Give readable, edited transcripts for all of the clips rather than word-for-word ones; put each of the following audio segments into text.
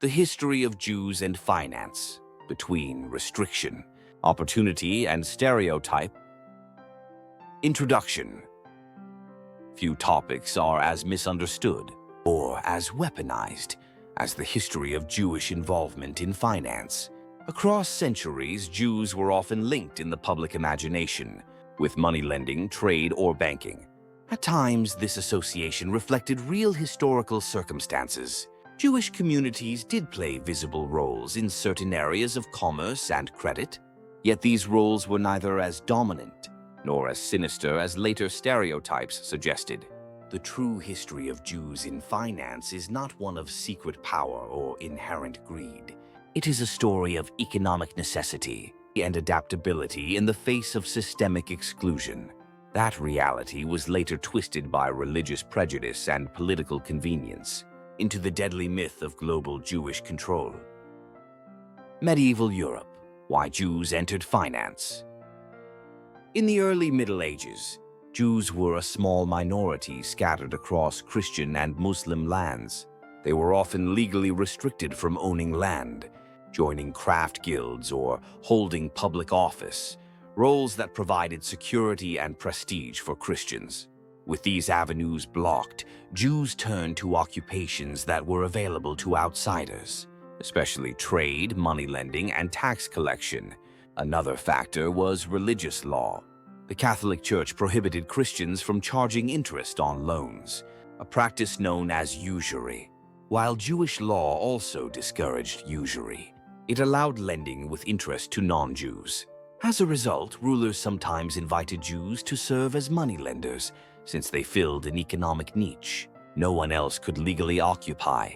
The history of Jews and finance, between restriction, opportunity, and stereotype. Introduction. Few topics are as misunderstood or as weaponized as the history of Jewish involvement in finance. Across centuries, Jews were often linked in the public imagination with moneylending, trade, or banking. At times, this association reflected real historical circumstances. Jewish communities did play visible roles in certain areas of commerce and credit, yet these roles were neither as dominant nor as sinister as later stereotypes suggested. The true history of Jews in finance is not one of secret power or inherent greed. It is a story of economic necessity and adaptability in the face of systemic exclusion. That reality was later twisted by religious prejudice and political convenience into the deadly myth of global Jewish control. Medieval Europe: why Jews entered finance. In the early Middle Ages, Jews were a small minority scattered across Christian and Muslim lands. They were often legally restricted from owning land, joining craft guilds, or holding public office, roles that provided security and prestige for Christians. With these avenues blocked, Jews turned to occupations that were available to outsiders, especially trade, moneylending, and tax collection. Another factor was religious law. The Catholic Church prohibited Christians from charging interest on loans, a practice known as usury. While Jewish law also discouraged usury, it allowed lending with interest to non-Jews. As a result, rulers sometimes invited Jews to serve as moneylenders, since they filled an economic niche no one else could legally occupy.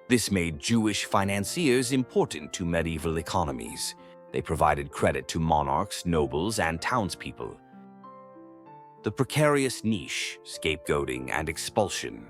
This made Jewish financiers important to medieval economies. They provided credit to monarchs, nobles, and townspeople. The precarious niche, scapegoating, and expulsion.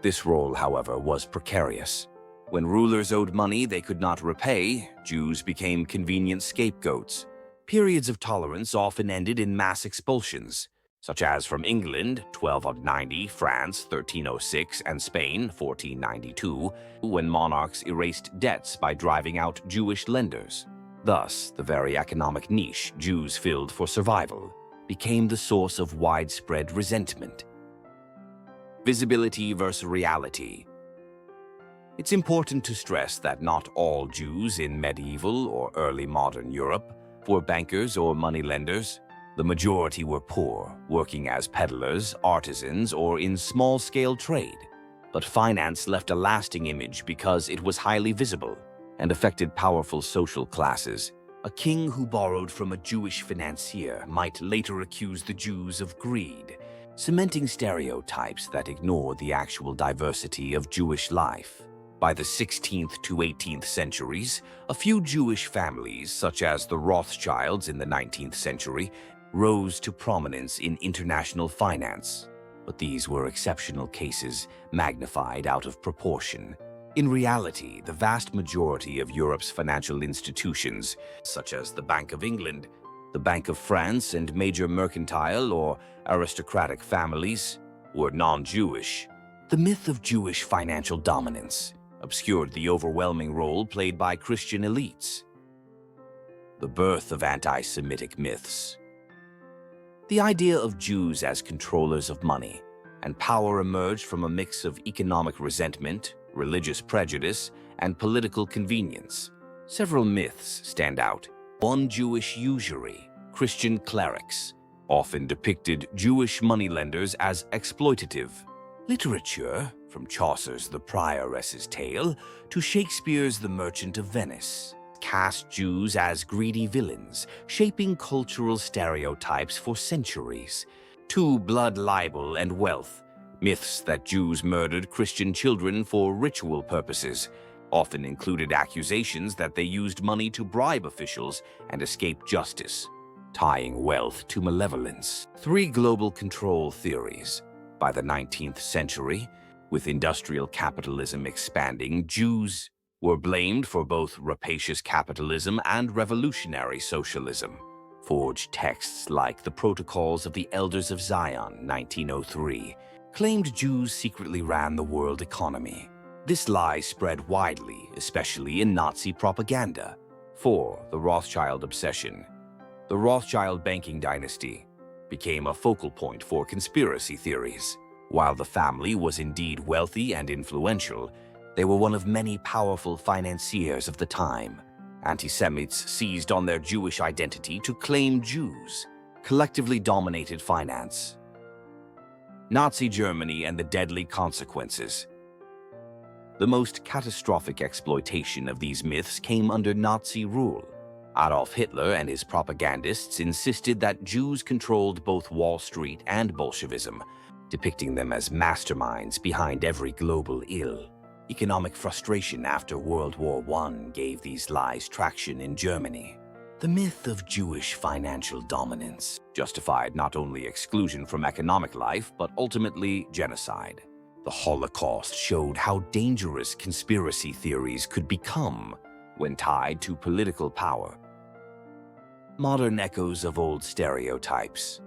This role, however, was precarious. When rulers owed money they could not repay, Jews became convenient scapegoats. Periods of tolerance often ended in mass expulsions, such as from England, 1290, France, 1306, and Spain, 1492, when monarchs erased debts by driving out Jewish lenders. Thus, the very economic niche Jews filled for survival became the source of widespread resentment. Visibility versus reality. It's important to stress that not all Jews in medieval or early modern Europe were bankers or moneylenders. The majority were poor, working as peddlers, artisans, or in small-scale trade. But finance left a lasting image because it was highly visible and affected powerful social classes. A king who borrowed from a Jewish financier might later accuse the Jews of greed, cementing stereotypes that ignore the actual diversity of Jewish life. By the 16th to 18th centuries, a few Jewish families, such as the Rothschilds in the 19th century, rose to prominence in international finance. But these were exceptional cases, magnified out of proportion. In reality, the vast majority of Europe's financial institutions, such as the Bank of England, the Bank of France, and major mercantile or aristocratic families, were non-Jewish. The myth of Jewish financial dominance obscured the overwhelming role played by Christian elites. The birth of anti-Semitic myths. The idea of Jews as controllers of money and power emerged from a mix of economic resentment, religious prejudice, and political convenience. Several myths stand out. One, Jewish usury. Christian clerics often depicted Jewish moneylenders as exploitative. Literature, from Chaucer's The Prioress's Tale to Shakespeare's The Merchant of Venice, cast Jews as greedy villains, shaping cultural stereotypes for centuries. 2, blood libel and wealth. Myths that Jews murdered Christian children for ritual purposes often included accusations that they used money to bribe officials and escape justice, tying wealth to malevolence. 3, global control theories. By the 19th century, with industrial capitalism expanding, Jews were blamed for both rapacious capitalism and revolutionary socialism. Forged texts like the Protocols of the Elders of Zion, 1903, claimed Jews secretly ran the world economy. This lie spread widely, especially in Nazi propaganda. 4. The Rothschild obsession. The Rothschild banking dynasty became a focal point for conspiracy theories. While the family was indeed wealthy and influential, they were one of many powerful financiers of the time. Antisemites seized on their Jewish identity to claim Jews collectively dominated finance. Nazi Germany and the deadly consequences. The most catastrophic exploitation of these myths came under Nazi rule. Adolf Hitler and his propagandists insisted that Jews controlled both Wall Street and Bolshevism, depicting them as masterminds behind every global ill. Economic frustration after World War I gave these lies traction in Germany. The myth of Jewish financial dominance justified not only exclusion from economic life, but ultimately genocide. The Holocaust showed how dangerous conspiracy theories could become when tied to political power. Modern echoes of old stereotypes.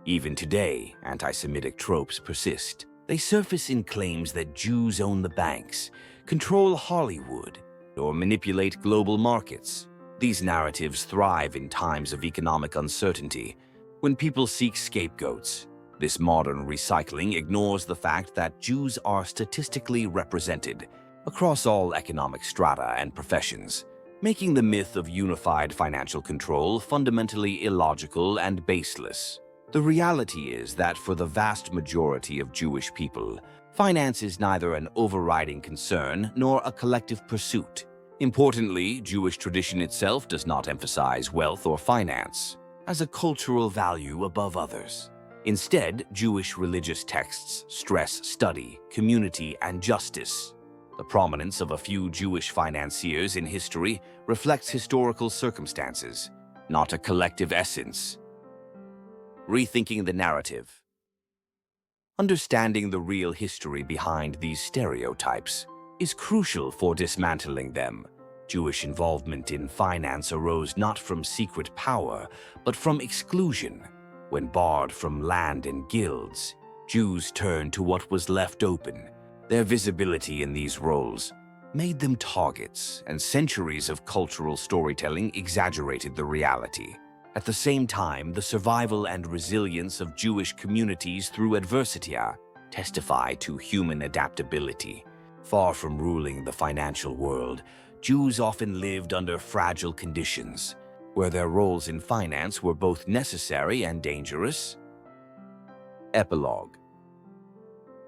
Even today, anti-Semitic tropes persist. They surface in claims that Jews own the banks, control Hollywood, or manipulate global markets. These narratives thrive in times of economic uncertainty, when people seek scapegoats. This modern recycling ignores the fact that Jews are statistically represented across all economic strata and professions, making the myth of unified financial control fundamentally illogical and baseless. The reality is that for the vast majority of Jewish people, finance is neither an overriding concern nor a collective pursuit. Importantly, Jewish tradition itself does not emphasize wealth or finance as a cultural value above others. Instead, Jewish religious texts stress study, community, and justice. The prominence of a few Jewish financiers in history reflects historical circumstances, not a collective essence. Rethinking the narrative. Understanding the real history behind these stereotypes is crucial for dismantling them. Jewish involvement in finance arose not from secret power, but from exclusion. When barred from land and guilds, Jews turned to what was left open. Their visibility in these roles made them targets, and centuries of cultural storytelling exaggerated the reality. At the same time, the survival and resilience of Jewish communities through adversity testify to human adaptability. Far from ruling the financial world, Jews often lived under fragile conditions, where their roles in finance were both necessary and dangerous. Epilogue.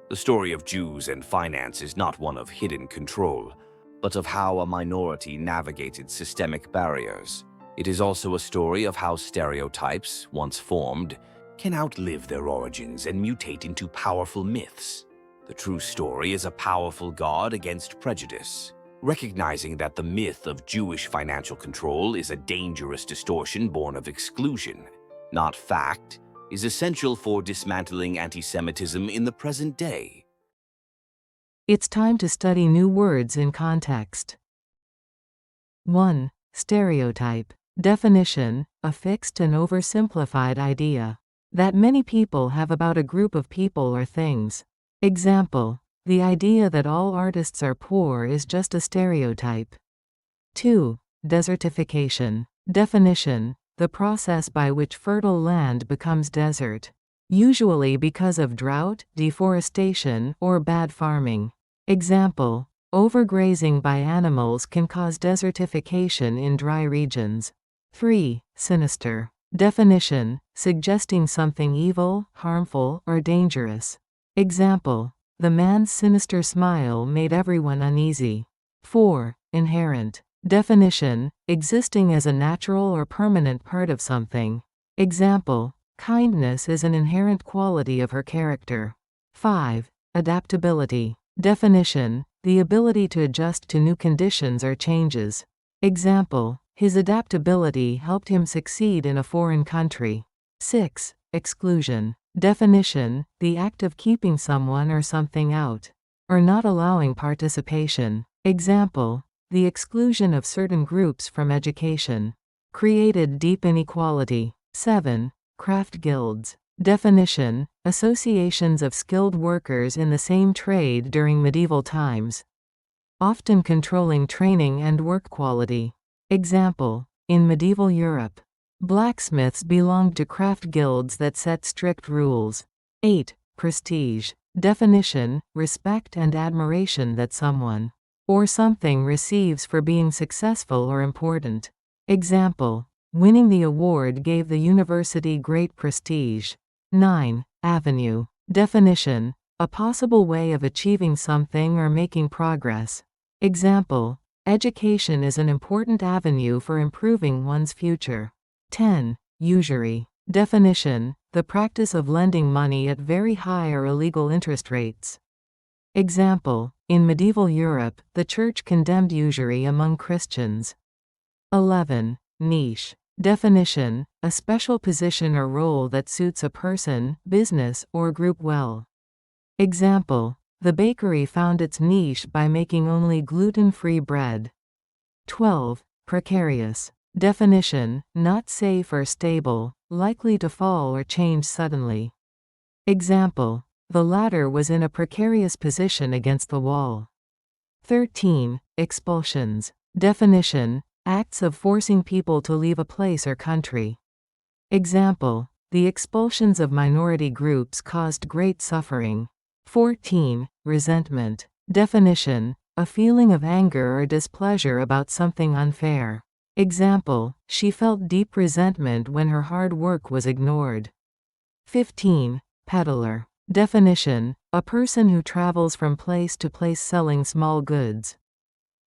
The story of Jews and finance is not one of hidden control, but of how a minority navigated systemic barriers. It is also a story of how stereotypes, once formed, can outlive their origins and mutate into powerful myths. The true story is a powerful guard against prejudice. Recognizing that the myth of Jewish financial control is a dangerous distortion born of exclusion, not fact, is essential for dismantling anti-Semitism in the present day. It's time to study new words in context. 1. Stereotype. Definition: a fixed and oversimplified idea that many people have about a group of people or things. Example: the idea that all artists are poor is just a stereotype. 2. Desertification. Definition: the process by which fertile land becomes desert, usually because of drought, deforestation, or bad farming. Example: overgrazing by animals can cause desertification in dry regions. 3. Sinister. Definition: suggesting something evil, harmful, or dangerous. Example: the man's sinister smile made everyone uneasy. 4. Inherent. Definition: existing as a natural or permanent part of something. Example: kindness is an inherent quality of her character. 5. Adaptability. Definition: the ability to adjust to new conditions or changes. Example: his adaptability helped him succeed in a foreign country. 6. Exclusion. Definition: the act of keeping someone or something out, or not allowing participation. Example: the exclusion of certain groups from education created deep inequality. 7. Craft guilds. Definition: associations of skilled workers in the same trade during medieval times, often controlling training and work quality. Example: in medieval Europe, blacksmiths belonged to craft guilds that set strict rules. 8. Prestige. Definition: respect and admiration that someone or something receives for being successful or important. Example: winning the award gave the university great prestige. 9. Avenue. Definition: a possible way of achieving something or making progress. Example: education is an important avenue for improving one's future. 10. Usury. Definition: the practice of lending money at very high or illegal interest rates. Example: in medieval Europe, the Church condemned usury among Christians. 11. Niche. Definition: a special position or role that suits a person, business, or group well. Example: the bakery found its niche by making only gluten-free bread. 12. Precarious. Definition: not safe or stable, likely to fall or change suddenly. Example: the ladder was in a precarious position against the wall. 13. Expulsions. Definition: acts of forcing people to leave a place or country. Example: the expulsions of minority groups caused great suffering. 14. Resentment. Definition: a feeling of anger or displeasure about something unfair. Example: she felt deep resentment when her hard work was ignored. 15. Peddler. Definition: a person who travels from place to place selling small goods.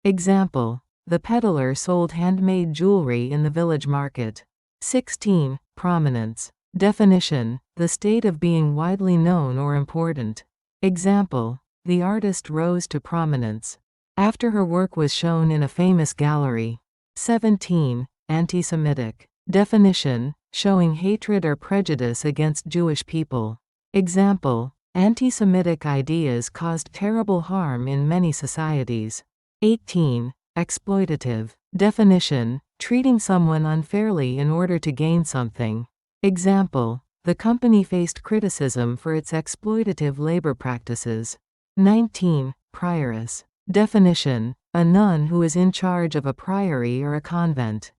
Example: the peddler sold handmade jewelry in the village market. 16. Prominence. Definition: the state of being widely known or important. Example: the artist rose to prominence after her work was shown in a famous gallery. 17. Anti-Semitic. Definition: showing hatred or prejudice against Jewish people. Example: anti-Semitic ideas caused terrible harm in many societies. 18. Exploitative. Definition: treating someone unfairly in order to gain something. Example: the company faced criticism for its exploitative labor practices. 19. Prioress. Definition: a nun who is in charge of a priory or a convent.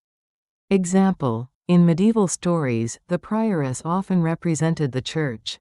Example: in medieval stories, the prioress often represented the church.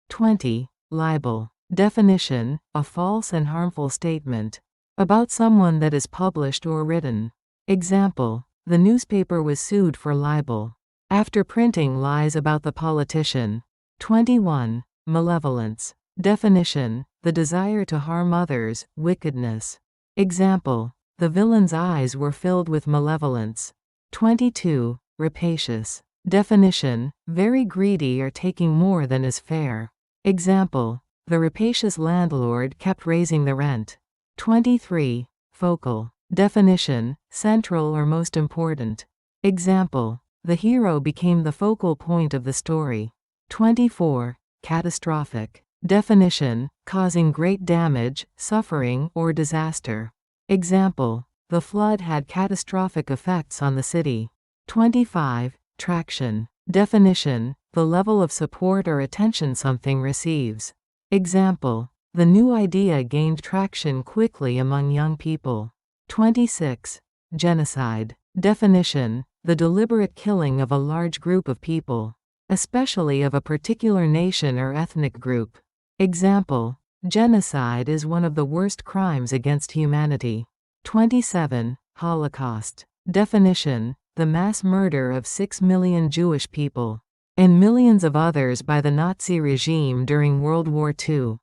20. Libel. Definition: a false and harmful statement about someone that is published or written. Example: the newspaper was sued for libel after printing lies about the politician. 21. Malevolence. Definition: the desire to harm others, wickedness. Example: the villain's eyes were filled with malevolence. 22. Rapacious. Definition: very greedy or taking more than is fair. Example: the rapacious landlord kept raising the rent. 23. Focal. Definition: central or most important. Example: the hero became the focal point of the story. 24. Catastrophic. Definition: causing great damage, suffering, or disaster. Example: the flood had catastrophic effects on the city. 25. Traction. Definition: the level of support or attention something receives. Example: the new idea gained traction quickly among young people. 26. Genocide. Definition: the deliberate killing of a large group of people, especially of a particular nation or ethnic group. Example: genocide is one of the worst crimes against humanity. 27. Holocaust. Definition: the mass murder of 6 million Jewish people and millions of others by the Nazi regime during World War II.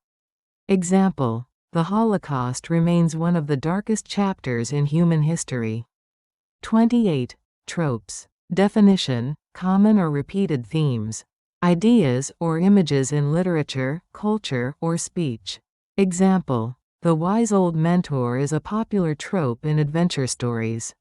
Example: the Holocaust remains one of the darkest chapters in human history. 28. Tropes. Definition: common or repeated themes, ideas or images in literature, culture, or speech. Example: the wise old mentor is a popular trope in adventure stories.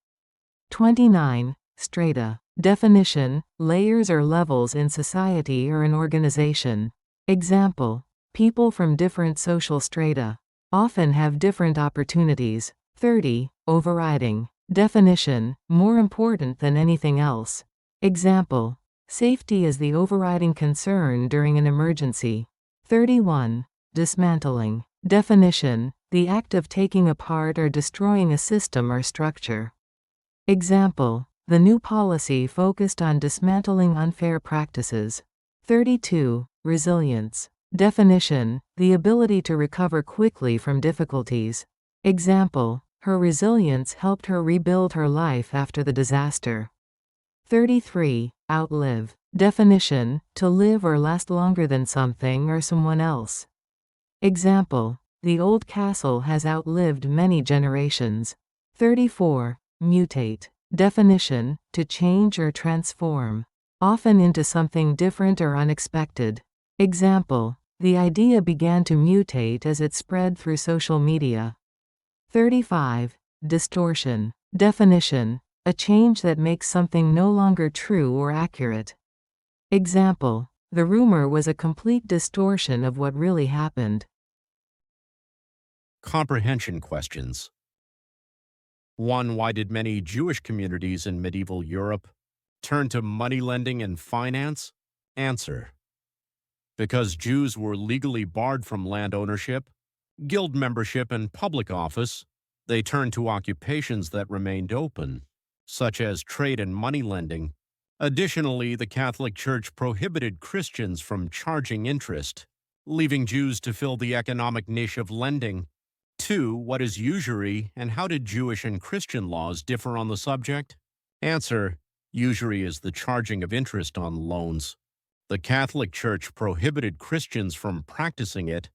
29. Strata. Definition: layers or levels in society or an organization. Example: people from different social strata often have different opportunities. 30. Overriding. Definition: more important than anything else. Example: Safety is the overriding concern during an emergency. 31. Dismantling. Definition: the act of taking apart or destroying a system or structure. Example: the new policy focused on dismantling unfair practices. 32. Resilience. Definition: the ability to recover quickly from difficulties. Example: her resilience helped her rebuild her life after the disaster. 33. Outlive. Definition: to live or last longer than something or someone else. Example: the old castle has outlived many generations. 34. Mutate. Definition: to change or transform, often into something different or unexpected. Example: the idea began to mutate as it spread through social media. 35. Distortion. Definition: a change that makes something no longer true or accurate. Example: the rumor was a complete distortion of what really happened. Comprehension questions. 1. Why did many Jewish communities in medieval Europe turn to money lending and finance? Answer: because Jews were legally barred from land ownership, guild membership, and public office, they turned to occupations that remained open, such as trade and money lending. Additionally, the Catholic Church prohibited Christians from charging interest, leaving Jews to fill the economic niche of lending. 2. What is usury, and how did Jewish and Christian laws differ on the subject? Answer: usury is the charging of interest on loans. The Catholic Church prohibited Christians from practicing it,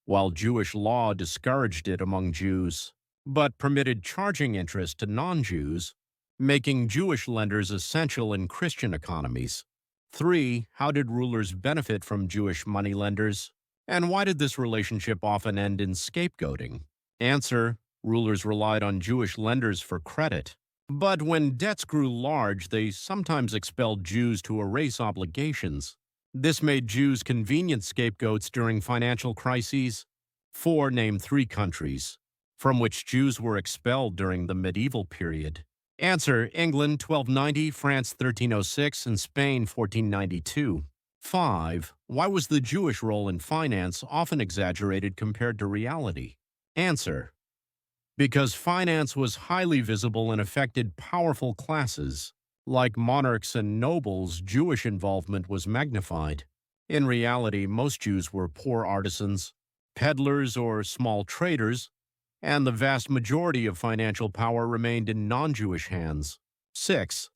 while Jewish law discouraged it among Jews, but permitted charging interest to non-Jews, making Jewish lenders essential in Christian economies. 3. How did rulers benefit from Jewish moneylenders, and why did this relationship often end in scapegoating? Answer: rulers relied on Jewish lenders for credit, but when debts grew large, they sometimes expelled Jews to erase obligations. This made Jews convenient scapegoats during financial crises. 4. Name 3 countries from which Jews were expelled during the medieval period. Answer: England 1290, France 1306, and Spain 1492. 5. Why was the Jewish role in finance often exaggerated compared to reality? Answer: because finance was highly visible and affected powerful classes. Like monarchs and nobles, Jewish involvement was magnified. In reality, most Jews were poor artisans, peddlers, or small traders, and the vast majority of financial power remained in non-Jewish hands. 6.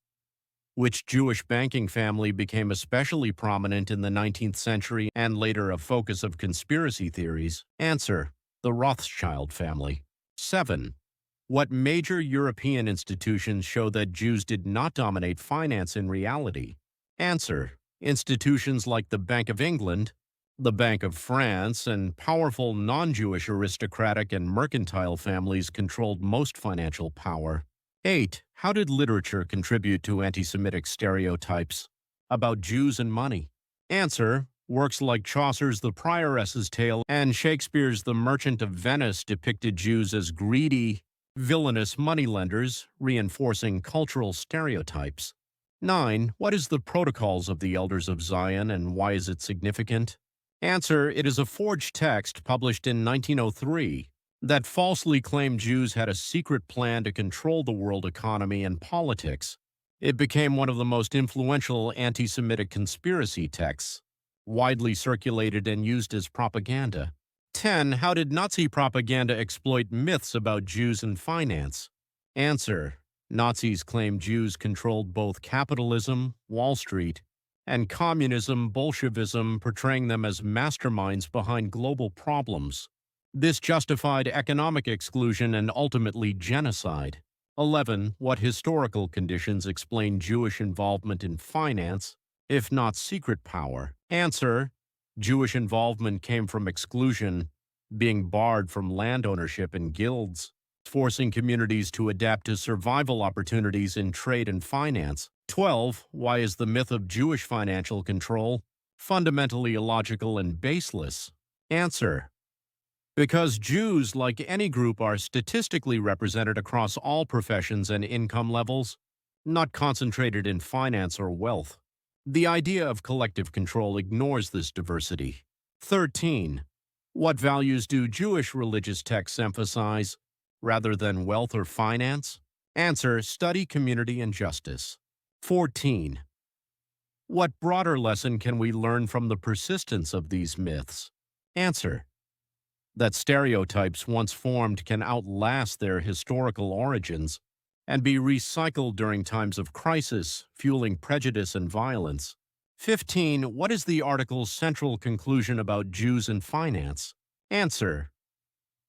Which Jewish banking family became especially prominent in the 19th century and later a focus of conspiracy theories? Answer: the Rothschild family. 7. What major European institutions show that Jews did not dominate finance in reality? Answer: institutions like the Bank of England, the Bank of France, and powerful non-Jewish aristocratic and mercantile families controlled most financial power. 8. How did literature contribute to anti-Semitic stereotypes about Jews and money? Answer: works like Chaucer's The Prioress's Tale and Shakespeare's The Merchant of Venice depicted Jews as greedy, villainous moneylenders, reinforcing cultural stereotypes. 9. What is the Protocols of the Elders of Zion, and why is it significant? Answer: it is a forged text published in 1903 that falsely claimed Jews had a secret plan to control the world economy and politics. It became one of the most influential anti-Semitic conspiracy texts, widely circulated and used as propaganda. 10. How did Nazi propaganda exploit myths about Jews and finance? Answer: Nazis claimed Jews controlled both capitalism, Wall Street, and communism, Bolshevism, portraying them as masterminds behind global problems. This justified economic exclusion and ultimately genocide. 11. What historical conditions explain Jewish involvement in finance, if not secret power? Answer: Jewish involvement came from exclusion, being barred from land ownership and guilds, forcing communities to adapt to survival opportunities in trade and finance. 12. Why is the myth of Jewish financial control fundamentally illogical and baseless? Answer: because Jews, like any group, are statistically represented across all professions and income levels, not concentrated in finance or wealth. The idea of collective control ignores this diversity. 13. What values do Jewish religious texts emphasize, rather than wealth or finance? Answer: study, community, and justice. 14. What broader lesson can we learn from the persistence of these myths? Answer: that stereotypes once formed can outlast their historical origins and be recycled during times of crisis, fueling prejudice and violence. 15. What is the article's central conclusion about Jews and finance? Answer: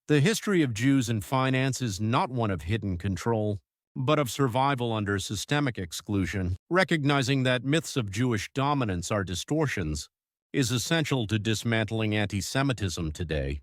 the history of Jews and finance is not one of hidden control, but of survival under systemic exclusion. Recognizing that myths of Jewish dominance are distortions is essential to dismantling antisemitism today.